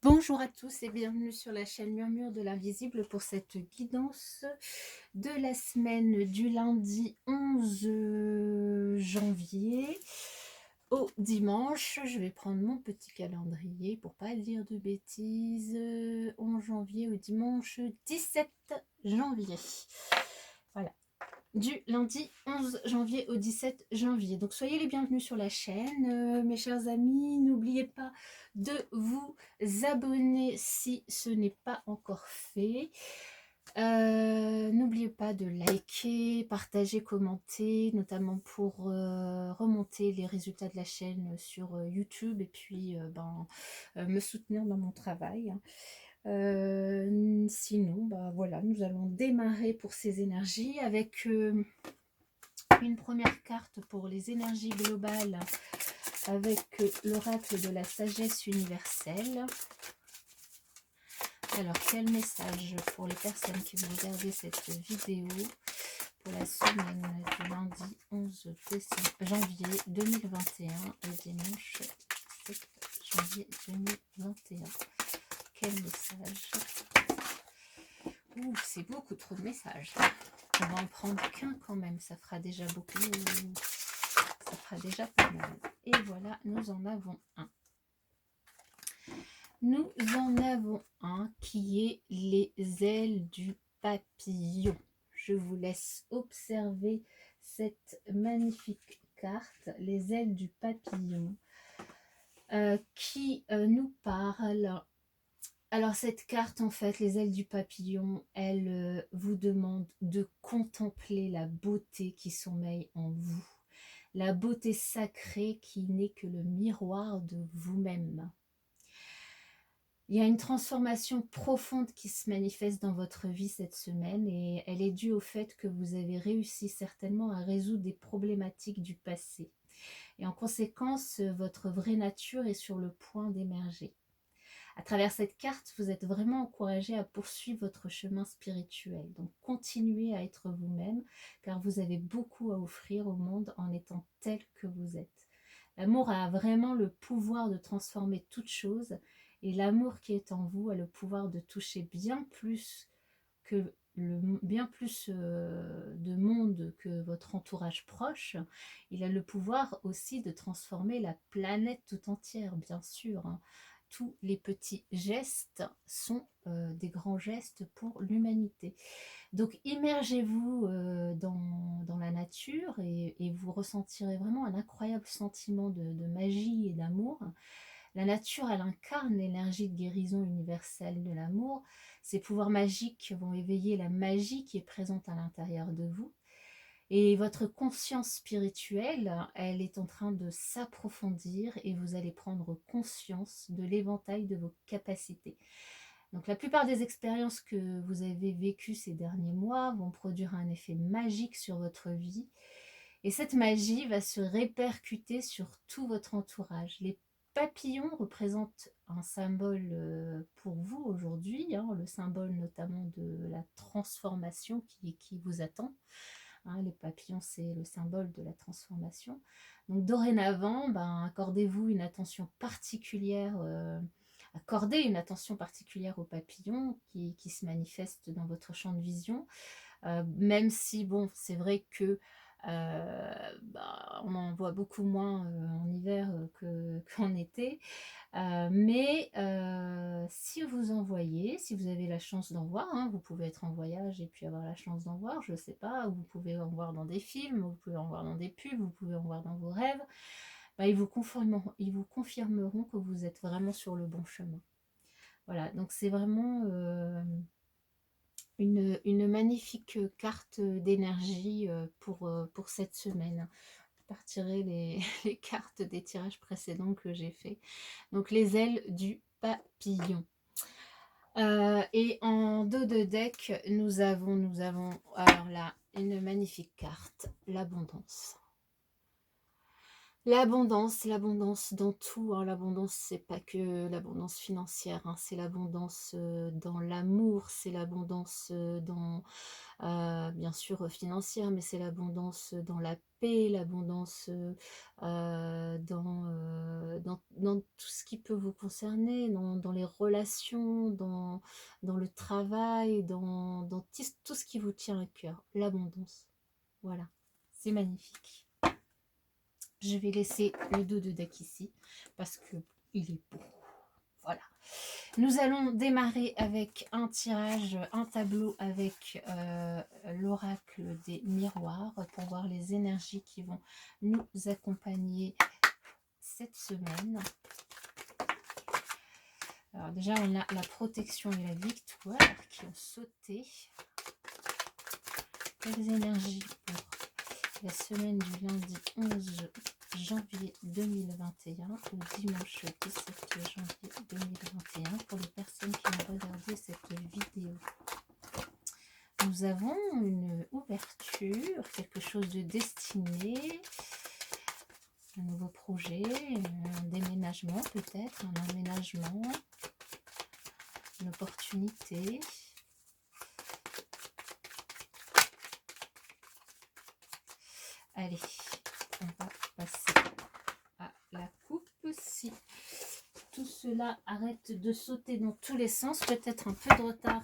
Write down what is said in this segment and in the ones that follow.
Bonjour à tous et bienvenue sur la chaîne Murmure de l'Invisible pour cette guidance de la semaine du lundi 11 janvier au dimanche. Je vais prendre mon petit calendrier pour pas dire de bêtises. 11 janvier au dimanche 17 janvier. Voilà. Du lundi 11 janvier au 17 janvier. Donc soyez les bienvenus sur la chaîne, mes chers amis. N'oubliez pas de vous abonner si ce n'est pas encore fait. N'oubliez pas de liker, partager, commenter, notamment pour remonter les résultats de la chaîne sur YouTube et puis me soutenir dans mon travail. Sinon, voilà, nous allons démarrer pour ces énergies avec une première carte pour les énergies globales avec l'oracle de la sagesse universelle. Alors, quel message pour les personnes qui vont regarder cette vidéo pour la semaine du lundi 11 janvier 2021 au dimanche 7 janvier 2021. Quel message? Ouh, c'est beaucoup trop de messages. On va en prendre qu'un quand même, ça fera déjà beaucoup, ça fera déjà pas mal. Et voilà, nous en avons un. Nous en avons un qui est les ailes du papillon. Je vous laisse observer cette magnifique carte, les ailes du papillon, qui nous parle. Alors cette carte, en fait, les ailes du papillon, elle vous demande de contempler la beauté qui sommeille en vous, la beauté sacrée qui n'est que le miroir de vous-même. Il y a une transformation profonde qui se manifeste dans votre vie cette semaine et elle est due au fait que vous avez réussi certainement à résoudre des problématiques du passé. Et en conséquence, votre vraie nature est sur le point d'émerger. À travers cette carte, vous êtes vraiment encouragé à poursuivre votre chemin spirituel. Donc, continuez à être vous-même, car vous avez beaucoup à offrir au monde en étant tel que vous êtes. L'amour a vraiment le pouvoir de transformer toute chose, et l'amour qui est en vous a le pouvoir de toucher bien plus de monde que votre entourage proche. Il a le pouvoir aussi de transformer la planète tout entière, bien sûr, hein. Tous les petits gestes sont des grands gestes pour l'humanité. Donc immergez-vous dans la nature et vous ressentirez vraiment un incroyable sentiment de magie et d'amour. La nature, elle incarne l'énergie de guérison universelle de l'amour. Ces pouvoirs magiques vont éveiller la magie qui est présente à l'intérieur de vous. Et votre conscience spirituelle, elle est en train de s'approfondir et vous allez prendre conscience de l'éventail de vos capacités. Donc la plupart des expériences que vous avez vécues ces derniers mois vont produire un effet magique sur votre vie. Et cette magie va se répercuter sur tout votre entourage. Les papillons représentent un symbole pour vous aujourd'hui, hein, le symbole notamment de la transformation qui vous attend. Hein, les papillons, c'est le symbole de la transformation. Donc dorénavant, accordez-vous une attention particulière, accordez une attention particulière aux papillons qui se manifestent dans votre champ de vision. Même si, bon, c'est vrai que on en voit beaucoup moins en hiver qu'en été. Mais si vous en voyez, si vous avez la chance d'en voir, hein, vous pouvez être en voyage et puis avoir la chance d'en voir, je ne sais pas, vous pouvez en voir dans des films, vous pouvez en voir dans des pubs, vous pouvez en voir dans vos rêves, ils vous confirmeront que vous êtes vraiment sur le bon chemin. Voilà, donc c'est vraiment une magnifique carte d'énergie pour cette semaine. Je partirai les cartes des tirages précédents que j'ai fait. Donc les ailes du papillon. Et en dos de deck, nous avons alors là une magnifique carte, l'abondance. l'abondance dans tout, hein. L'abondance, c'est pas que l'abondance financière, hein, c'est l'abondance dans l'amour, c'est l'abondance dans, bien sûr, financière, mais c'est l'abondance dans la paix, l'abondance dans tout ce qui peut vous concerner, dans les relations, dans le travail, dans tout ce qui vous tient à cœur. L'abondance. Voilà, c'est magnifique. Je vais laisser le dos de deck ici parce que il est beau. Voilà. Nous allons démarrer avec un tirage, un tableau avec l'oracle des miroirs pour voir les énergies qui vont nous accompagner cette semaine. Alors déjà, on a la protection et la victoire qui ont sauté. Quelles énergies pour la semaine du lundi 11 janvier 2021 au dimanche 17 janvier 2021 pour les personnes qui ont regardé cette vidéo. Nous avons une ouverture, quelque chose de destiné, un nouveau projet, un déménagement peut-être, un emménagement, une opportunité. Allez, on va passer à la coupe. Si tout cela arrête de sauter dans tous les sens, peut-être un peu de retard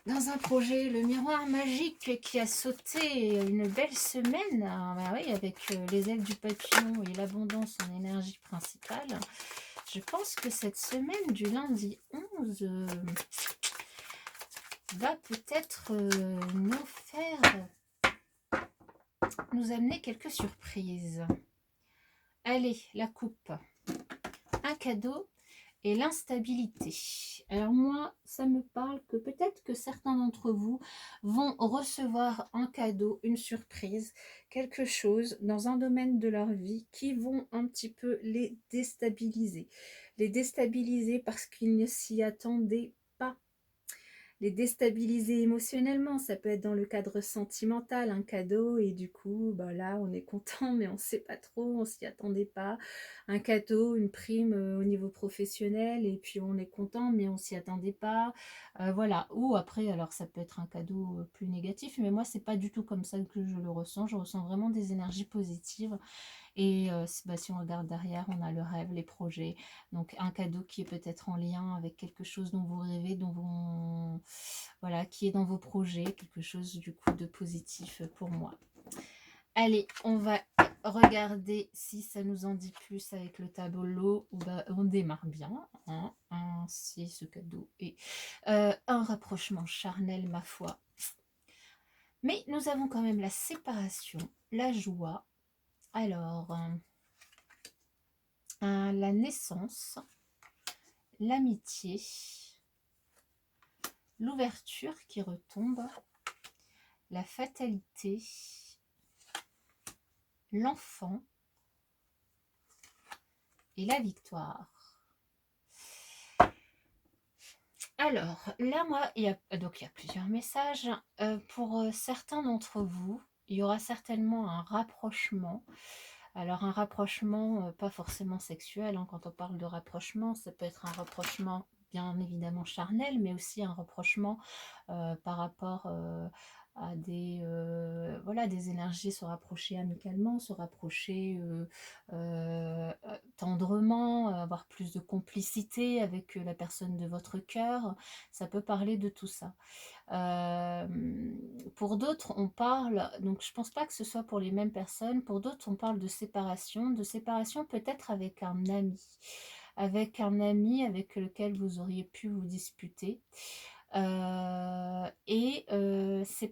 dans un projet, le miroir magique qui a sauté une belle semaine, bah oui, avec les ailes du papillon et l'abondance en énergie principale. Je pense que cette semaine du lundi 11 va peut-être nous amener quelques surprises. Allez, la coupe. Un cadeau et l'instabilité. Alors moi, ça me parle que peut-être que certains d'entre vous vont recevoir un cadeau, une surprise, quelque chose dans un domaine de leur vie qui vont un petit peu les déstabiliser. Les déstabiliser parce qu'ils ne s'y attendaient pas. Les déstabiliser émotionnellement, ça peut être dans le cadre sentimental, un cadeau, et du coup, bah là, on est content, mais on ne sait pas trop, on s'y attendait pas. Un cadeau, une prime au niveau professionnel, et puis on est content, mais on s'y attendait pas. Voilà. Ou après, alors ça peut être un cadeau plus négatif, mais moi, c'est pas du tout comme ça que je le ressens. Je ressens vraiment des énergies positives. Et si on regarde derrière, on a le rêve, les projets. Donc un cadeau qui est peut-être en lien avec quelque chose dont vous rêvez, voilà, qui est dans vos projets, quelque chose du coup de positif pour moi. Allez, on va regarder si ça nous en dit plus avec le tableau. On démarre bien. Hein, si ce cadeau est un rapprochement charnel, ma foi. Mais nous avons quand même la séparation, la joie. Alors, la naissance, l'amitié, l'ouverture qui retombe, la fatalité, l'enfant et la victoire. Alors, là, moi, il y a plusieurs messages. Pour certains d'entre vous, il y aura certainement un rapprochement. Alors, un rapprochement, pas forcément sexuel. Hein. Quand on parle de rapprochement, ça peut être un rapprochement bien évidemment charnel, mais aussi un rapprochement par rapport à des énergies, se rapprocher amicalement, se rapprocher tendrement, avoir plus de complicité avec la personne de votre cœur. Ça peut parler de tout ça. Pour d'autres, on parle, donc je pense pas que ce soit pour les mêmes personnes, pour d'autres, on parle de séparation peut-être avec un ami avec lequel vous auriez pu vous disputer. C'est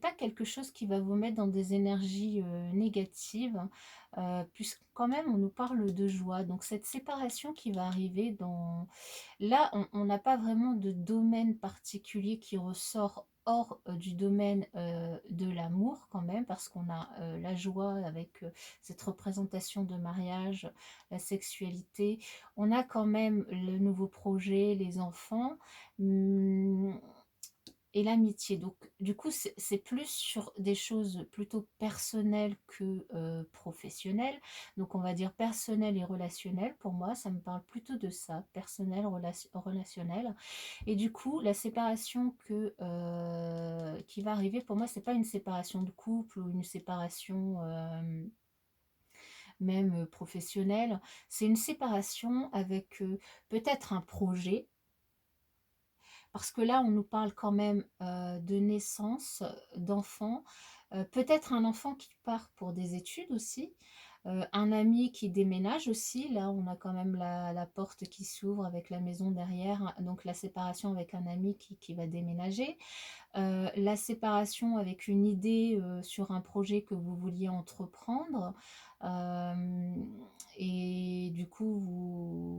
pas quelque chose qui va vous mettre dans des énergies négatives, puisque quand même on nous parle de joie. Donc cette séparation qui va arriver là, on n'a pas vraiment de domaine particulier qui ressort hors du domaine de l'amour quand même, parce qu'on a la joie avec cette représentation de mariage, la sexualité. On a quand même le nouveau projet, les enfants. et l'amitié. Donc, du coup, c'est plus sur des choses plutôt personnelles que professionnelles. Donc, on va dire personnel et relationnel. Pour moi, ça me parle plutôt de ça, personnel, relationnel. Et du coup, la séparation qui va arriver, pour moi, c'est pas une séparation de couple ou une séparation même professionnelle. C'est une séparation avec peut-être un projet, parce que là, on nous parle quand même de naissance, d'enfants, peut-être un enfant qui part pour des études aussi, un ami qui déménage aussi. Là, on a quand même la porte qui s'ouvre avec la maison derrière, hein, donc la séparation avec un ami qui va déménager. La séparation avec une idée sur un projet que vous vouliez entreprendre. Euh, et du coup,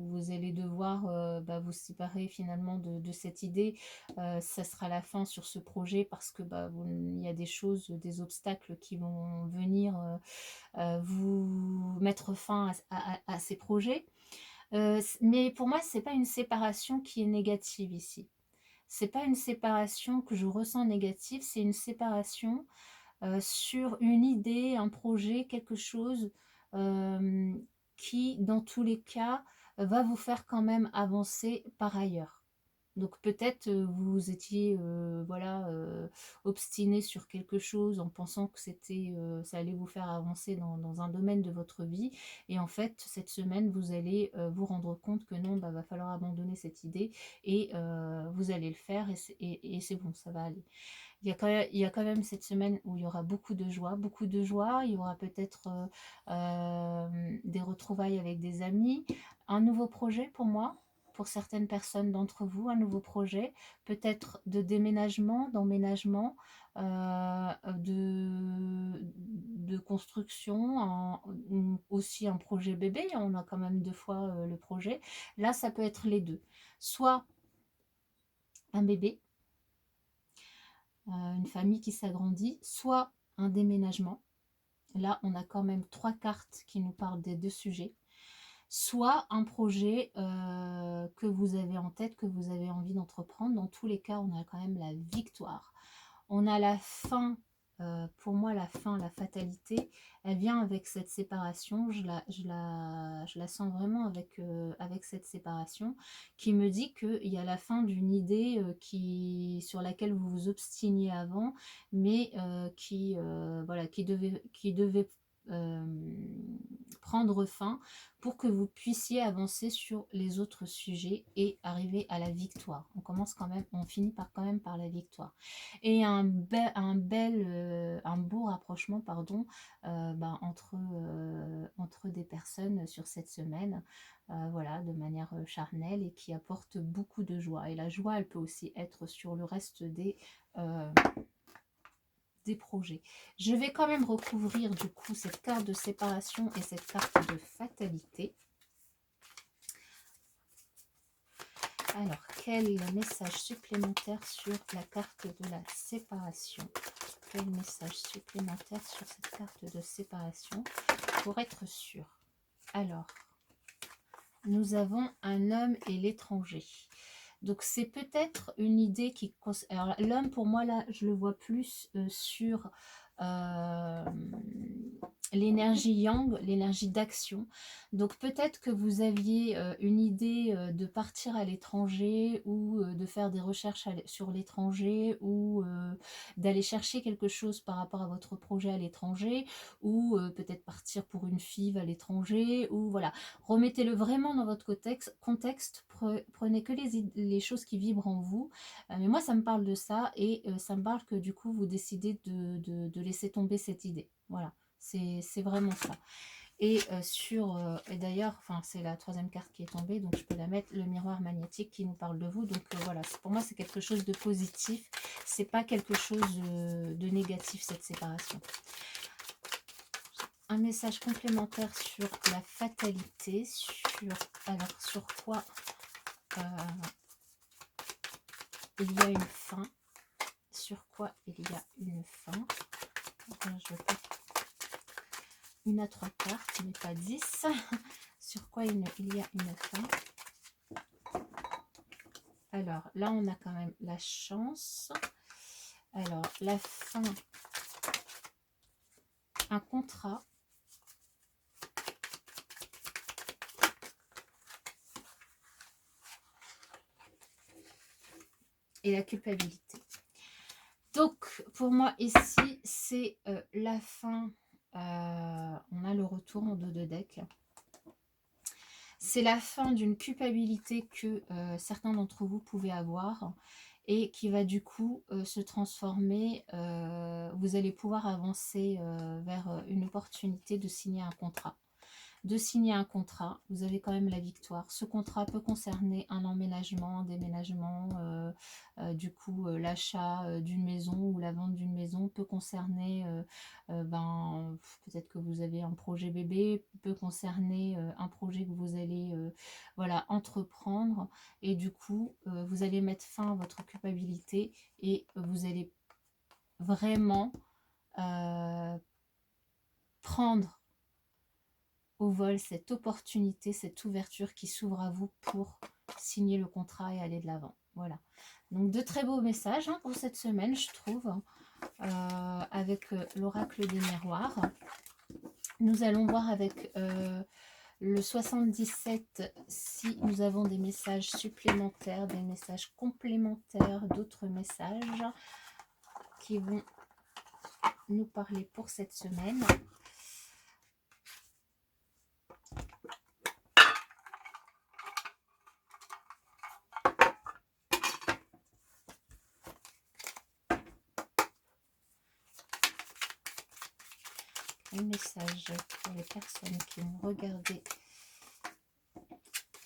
vous allez devoir vous séparer finalement de cette idée. Ça sera la fin sur ce projet parce que il y a des choses, des obstacles qui vont venir vous mettre fin à ces projets. Mais pour moi, c'est pas une séparation qui est négative ici. C'est pas une séparation que je ressens négative, c'est une séparation sur une idée, un projet, quelque chose euh, qui, dans tous les cas, va vous faire quand même avancer par ailleurs. Donc peut-être vous étiez voilà obstiné sur quelque chose en pensant que ça allait vous faire avancer dans un domaine de votre vie, et en fait cette semaine vous allez vous rendre compte que non, va falloir abandonner cette idée, et vous allez le faire, et c'est bon, ça va aller. Il y a quand même cette semaine où il y aura beaucoup de joie, beaucoup de joie. Il y aura peut-être des retrouvailles avec des amis, un nouveau projet pour moi, pour certaines personnes d'entre vous, un nouveau projet, peut-être de déménagement, d'emménagement, de construction, aussi un projet bébé. On a quand même 2 fois le projet. Là, ça peut être les deux. Soit un bébé, une famille qui s'agrandit, soit un déménagement. Là, on a quand même 3 cartes qui nous parlent des 2 sujets. Soit un projet que vous avez en tête, que vous avez envie d'entreprendre. Dans tous les cas, on a quand même la victoire. On a la fin. Pour moi, la fin, la fatalité, elle vient avec cette séparation. Je la sens vraiment avec cette séparation, qui me dit qu'il y a la fin d'une idée sur laquelle vous vous obstiniez avant, mais voilà, qui devait euh, prendre fin pour que vous puissiez avancer sur les autres sujets et arriver à la victoire. On finit quand même par la victoire. Et un beau rapprochement, pardon, entre des personnes sur cette semaine, voilà, de manière charnelle, et qui apporte beaucoup de joie. Et la joie, elle peut aussi être sur le reste des projets. Je vais quand même recouvrir du coup cette carte de séparation et cette carte de fatalité. Alors, quel message supplémentaire sur la carte de la séparation? Quel message supplémentaire sur cette carte de séparation pour être sûr? Alors, nous avons un homme et l'étranger. Donc, c'est peut-être une idée qui... Alors, l'homme, pour moi, là, je le vois plus sur l'énergie yang, l'énergie d'action. Donc peut-être que vous aviez une idée de partir à l'étranger, ou de faire des recherches sur l'étranger, ou d'aller chercher quelque chose par rapport à votre projet à l'étranger, ou peut-être partir pour une FIV à l'étranger, ou voilà. Remettez-le vraiment dans votre contexte, prenez que les choses qui vibrent en vous. Mais moi, ça me parle de ça, et ça me parle que du coup, vous décidez de laisser tomber cette idée. Voilà, c'est vraiment ça. Et et d'ailleurs, enfin, c'est la 3e carte qui est tombée, donc je peux la mettre, le miroir magnétique qui nous parle de vous. Donc voilà, pour moi, c'est quelque chose de positif. C'est pas quelque chose de négatif, cette séparation. Un message complémentaire sur la fatalité, sur quoi il y a une fin. Sur quoi il y a une fin. Je veux pas une à 3 cartes, mais pas 10. Sur quoi il y a une fin. Alors, là, on a quand même la chance. Alors, la fin, un contrat. Et la culpabilité. Donc, pour moi, ici, c'est la fin. On a le retour en dos de deck. C'est la fin d'une culpabilité que certains d'entre vous pouvaient avoir et qui va du coup se transformer. Vous allez pouvoir avancer vers une opportunité de signer un contrat. Vous avez quand même la victoire. Ce contrat peut concerner un emménagement, un déménagement, du coup l'achat d'une maison ou la vente d'une maison, peut concerner, peut-être que vous avez un projet bébé, peut concerner un projet que vous allez voilà, entreprendre, et du coup vous allez mettre fin à votre culpabilité et vous allez vraiment prendre au vol cette opportunité, cette ouverture qui s'ouvre à vous pour signer le contrat et aller de l'avant. Voilà. Donc de très beaux messages hein, pour cette semaine, je trouve, avec l'oracle des miroirs. Nous allons voir avec le 77 si nous avons des messages supplémentaires, des messages complémentaires, d'autres messages qui vont nous parler pour cette semaine. Un message pour les personnes qui ont regardé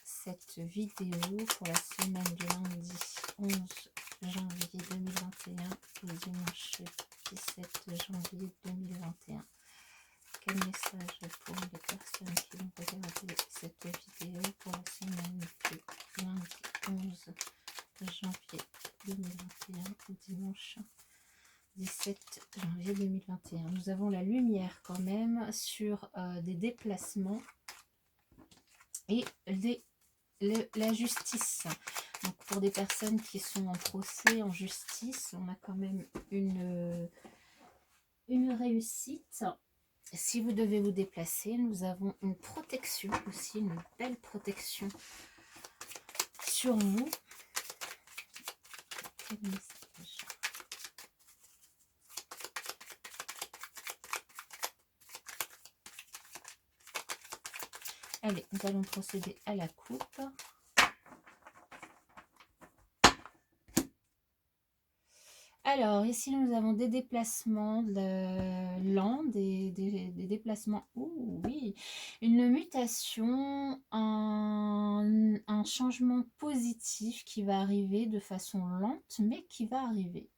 cette vidéo pour la semaine du lundi 11 janvier 2021 au dimanche 17 janvier 2021. Quel message pour les personnes qui ont regardé cette vidéo pour la semaine du lundi 11 janvier 2021 au dimanche 17 janvier 2021. Nous avons la lumière quand même sur des déplacements et la justice. Donc pour des personnes qui sont en procès, en justice, on a quand même une réussite. Si vous devez vous déplacer, nous avons une protection aussi, une belle protection sur vous. Quel message ? Allez, nous allons procéder à la coupe. Alors, ici, nous avons des déplacements lents, des déplacements, oui, une mutation, un changement positif qui va arriver de façon lente, mais qui va arriver.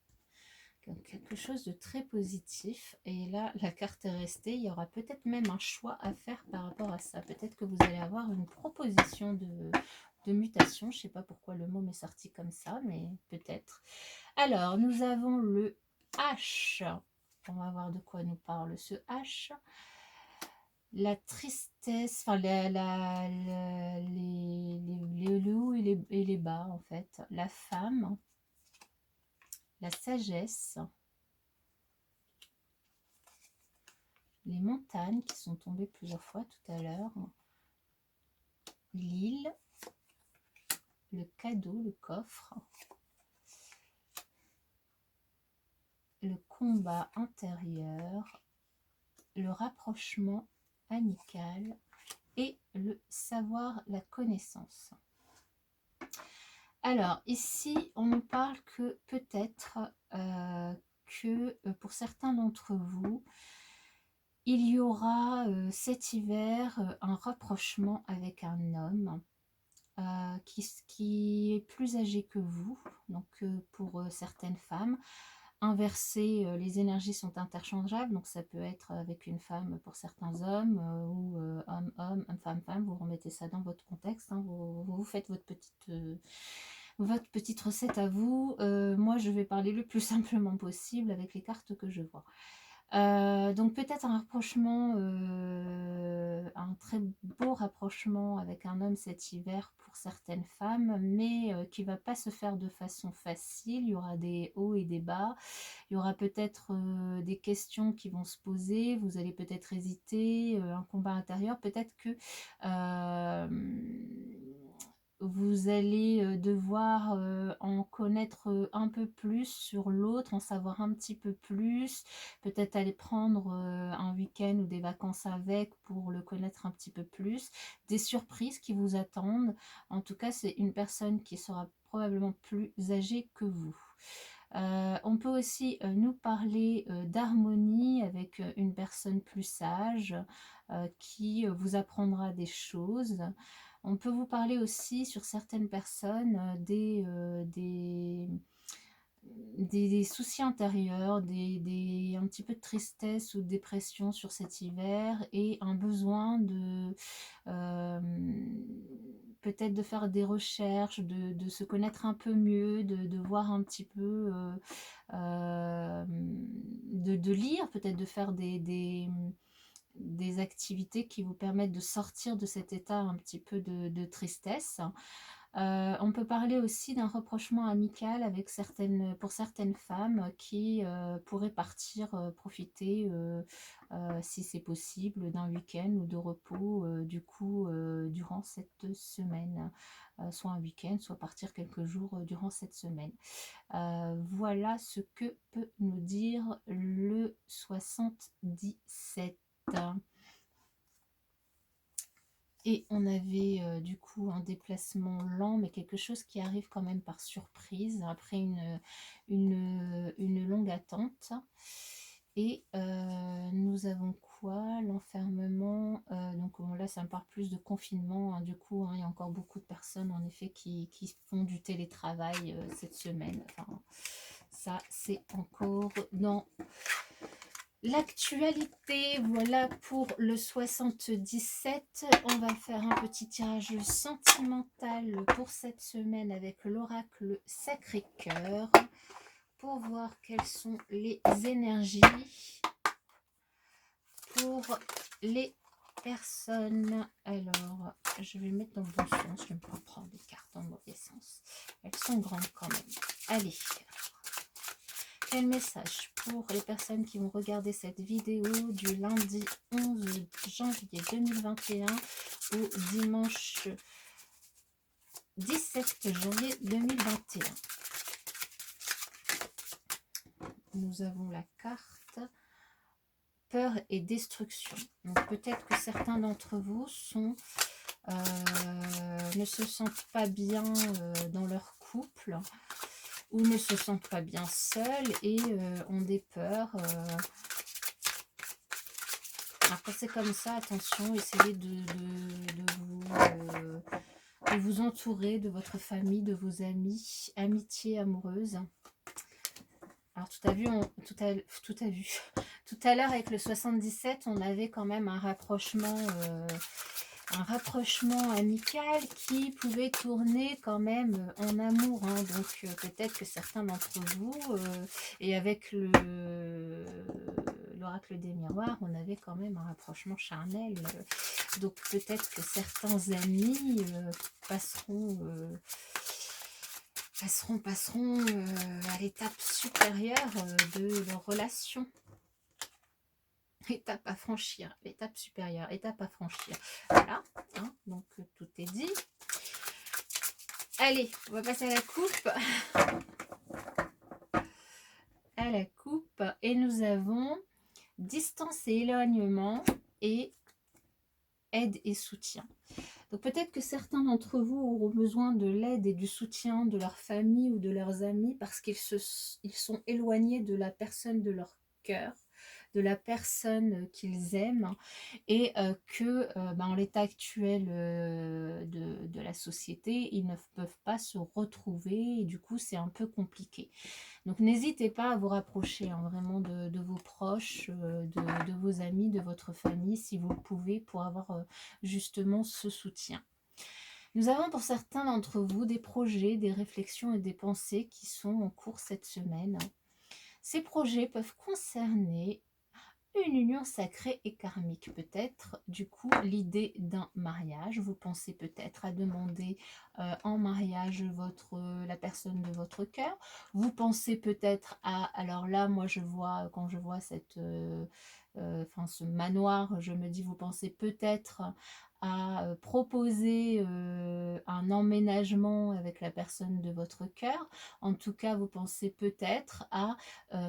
Quelque chose de très positif. Et là, la carte est restée. Il y aura peut-être même un choix à faire par rapport à ça. Peut-être que vous allez avoir une proposition de mutation. Je ne sais pas pourquoi le mot m'est sorti comme ça, mais peut-être. Alors, nous avons le H. On va voir de quoi nous parle ce H. La tristesse, enfin les hauts et les bas en fait. La femme, la sagesse, les montagnes qui sont tombées plusieurs fois tout à l'heure, l'île, le cadeau, le coffre, le combat intérieur, le rapprochement amical et le savoir, la connaissance. Alors ici on nous parle que peut-être que pour certains d'entre vous il y aura cet hiver un rapprochement avec un homme qui est plus âgé que vous, donc pour certaines femmes. Inversé, les énergies sont interchangeables, donc ça peut être avec une femme pour certains hommes, ou homme-homme, femme-femme, vous remettez ça dans votre contexte, hein, vous faites votre petite recette à vous. Moi je vais parler le plus simplement possible avec les cartes que je vois. Donc peut-être un rapprochement, un très beau rapprochement avec un homme cet hiver pour certaines femmes, mais qui va pas se faire de façon facile. Il y aura des hauts et des bas. Il y aura peut-être des questions qui vont se poser. Vous allez peut-être hésiter, un combat intérieur. Peut-être que vous allez devoir en connaître un peu plus sur l'autre, en savoir un petit peu plus, peut-être aller prendre un week-end ou des vacances avec pour le connaître un petit peu plus, des surprises qui vous attendent. En tout cas, c'est une personne qui sera probablement plus âgée que vous. On peut aussi nous parler d'harmonie avec une personne plus sage qui vous apprendra des choses. On peut vous parler aussi sur certaines personnes des soucis intérieurs, un petit peu de tristesse ou de dépression sur cet hiver et un besoin de peut-être de faire des recherches, de se connaître un peu mieux, de voir un petit peu, de lire, peut-être de faire des activités qui vous permettent de sortir de cet état un petit peu de tristesse. On peut parler aussi d'un rapprochement amical avec pour certaines femmes qui pourraient partir profiter, si c'est possible, d'un week-end ou de repos du coup durant cette semaine. Soit un week-end, soit partir quelques jours durant cette semaine. Voilà ce que peut nous dire le 77. Et on avait du coup un déplacement lent, mais quelque chose qui arrive quand même par surprise, après une longue attente. Et nous avons quoi? L'enfermement. Donc bon, là, ça me parle plus de confinement. Hein, du coup, hein, il y a encore beaucoup de personnes, en effet, qui font du télétravail cette semaine. Enfin, ça, c'est encore dans l'actualité. Voilà pour le 77. On va faire un petit tirage sentimental pour cette semaine avec l'oracle Sacré-Cœur pour voir quelles sont les énergies pour les personnes. Alors, je vais mettre dans le bon sens. Je ne vais pas prendre des cartes dans le mauvais sens. Elles sont grandes quand même. Allez. Quel message pour les personnes qui vont regarder cette vidéo du lundi 11 janvier 2021 au dimanche 17 janvier 2021. Nous avons la carte peur et destruction. Donc peut-être que certains d'entre vous ne se sentent pas bien dans leur couple ou ne se sentent pas bien seuls et ont des peurs. Alors quand c'est comme ça, attention, essayez de vous entourer de votre famille, de vos amis, amitié amoureuse. Alors tout à l'heure avec le 77, on avait quand même un rapprochement amical qui pouvait tourner quand même en amour. Hein. Donc peut-être que certains d'entre vous, et avec l'oracle des miroirs, on avait quand même un rapprochement charnel. Donc peut-être que certains amis passeront à l'étape supérieure de leur relation. Étape à franchir, étape supérieure, étape à franchir. Voilà, hein, donc tout est dit. Allez, on va passer à la coupe. À la coupe. Et nous avons distance et éloignement et aide et soutien. Donc peut-être que certains d'entre vous auront besoin de l'aide et du soutien de leur famille ou de leurs amis parce qu'ils sont éloignés de la personne de leur cœur, de la personne qu'ils aiment et que en l'état actuel de la société, ils ne peuvent pas se retrouver et du coup c'est un peu compliqué. Donc n'hésitez pas à vous rapprocher hein, vraiment de vos proches, de vos amis, de votre famille si vous le pouvez pour avoir justement ce soutien. Nous avons pour certains d'entre vous des projets, des réflexions et des pensées qui sont en cours cette semaine. Ces projets peuvent concerner une union sacrée et karmique, peut-être, du coup, l'idée d'un mariage. Vous pensez peut-être à demander en mariage la personne de votre cœur. Vous pensez peut-être à, alors là, moi je vois, quand je vois ce manoir, je me dis, vous pensez peut-être à proposer un emménagement avec la personne de votre cœur. En tout cas, vous pensez peut-être à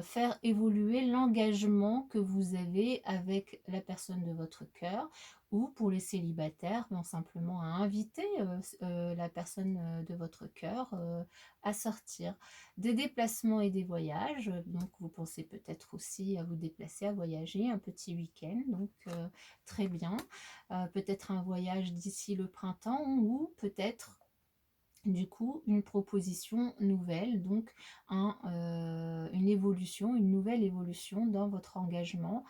faire évoluer l'engagement que vous avez avec la personne de votre cœur, ou pour les célibataires, ben, simplement à inviter la personne de votre cœur à sortir. Des déplacements et des voyages, donc vous pensez peut-être aussi à vous déplacer, à voyager un petit week-end, donc très bien. Peut-être un voyage d'ici le printemps, ou peut-être du coup une proposition nouvelle, donc une évolution, une nouvelle évolution dans votre engagement,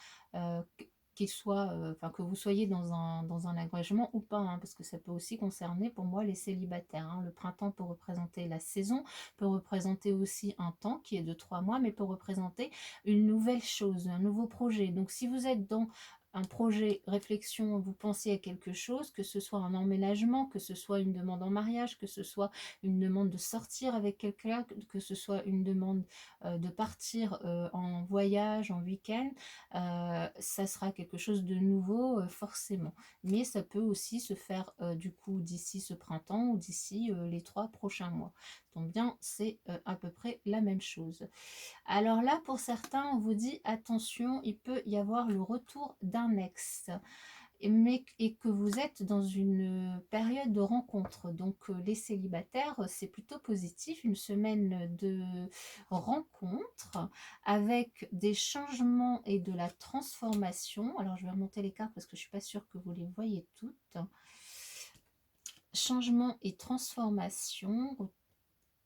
qu'il soit, que vous soyez dans un engagement ou pas, hein, parce que ça peut aussi concerner pour moi les célibataires, hein. Le printemps peut représenter la saison, peut représenter aussi un temps qui est de 3 mois, mais peut représenter une nouvelle chose, un nouveau projet. Donc si vous êtes dans un projet, réflexion, vous pensez à quelque chose, que ce soit un emménagement, que ce soit une demande en mariage, que ce soit une demande de sortir avec quelqu'un, que ce soit une demande de partir en voyage, en week-end, ça sera quelque chose de nouveau forcément. Mais ça peut aussi se faire du coup d'ici ce printemps ou d'ici les 3 prochains mois. Donc bien, c'est à peu près la même chose. Alors là, pour certains, on vous dit attention, il peut y avoir le retour d'un ex, et que vous êtes dans une période de rencontre. Donc les célibataires, c'est plutôt positif, une semaine de rencontre avec des changements et de la transformation. Alors je vais remonter les cartes parce que je suis pas sûre que vous les voyez toutes. Changement et transformation,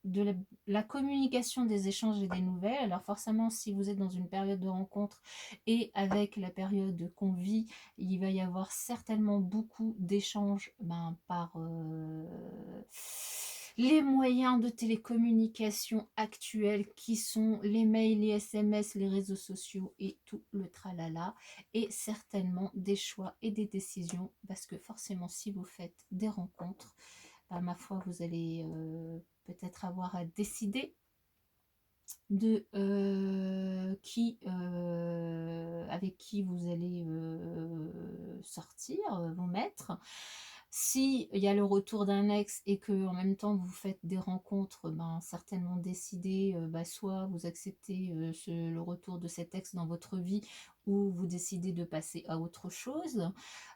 de la communication, des échanges et des nouvelles. Alors forcément, si vous êtes dans une période de rencontre et avec la période qu'on vit, il va y avoir certainement beaucoup d'échanges par les moyens de télécommunication actuels, qui sont les mails, les SMS, les réseaux sociaux et tout le tralala, et certainement des choix et des décisions, parce que forcément si vous faites des rencontres, ma foi, vous allez peut-être avoir à décider de avec qui vous allez sortir, vous mettre. Si il y a le retour d'un ex et que en même temps vous faites des rencontres, certainement décider, soit vous acceptez le retour de cet ex dans votre vie, ou vous décidez de passer à autre chose.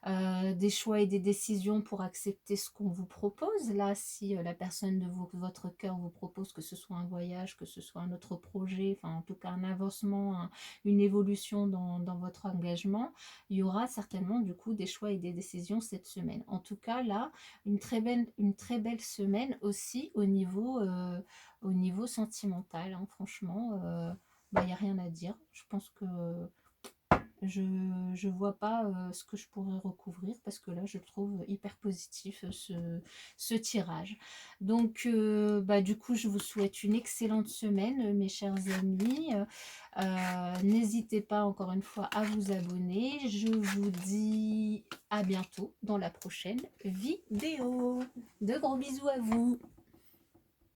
Des choix et des décisions pour accepter ce qu'on vous propose. Là, si la personne de votre cœur vous propose, que ce soit un voyage, que ce soit un autre projet, enfin en tout cas un avancement, une évolution dans votre engagement, il y aura certainement du coup des choix et des décisions cette semaine. En tout cas là, une très belle semaine aussi au niveau sentimental, hein. Franchement, il n'y a rien à dire. Je pense que je vois pas ce que je pourrais recouvrir, parce que là je trouve hyper positif ce tirage. Donc du coup je vous souhaite une excellente semaine, mes chers amis. N'hésitez pas encore une fois à vous abonner. Je vous dis à bientôt dans la prochaine vidéo. De gros bisous à vous.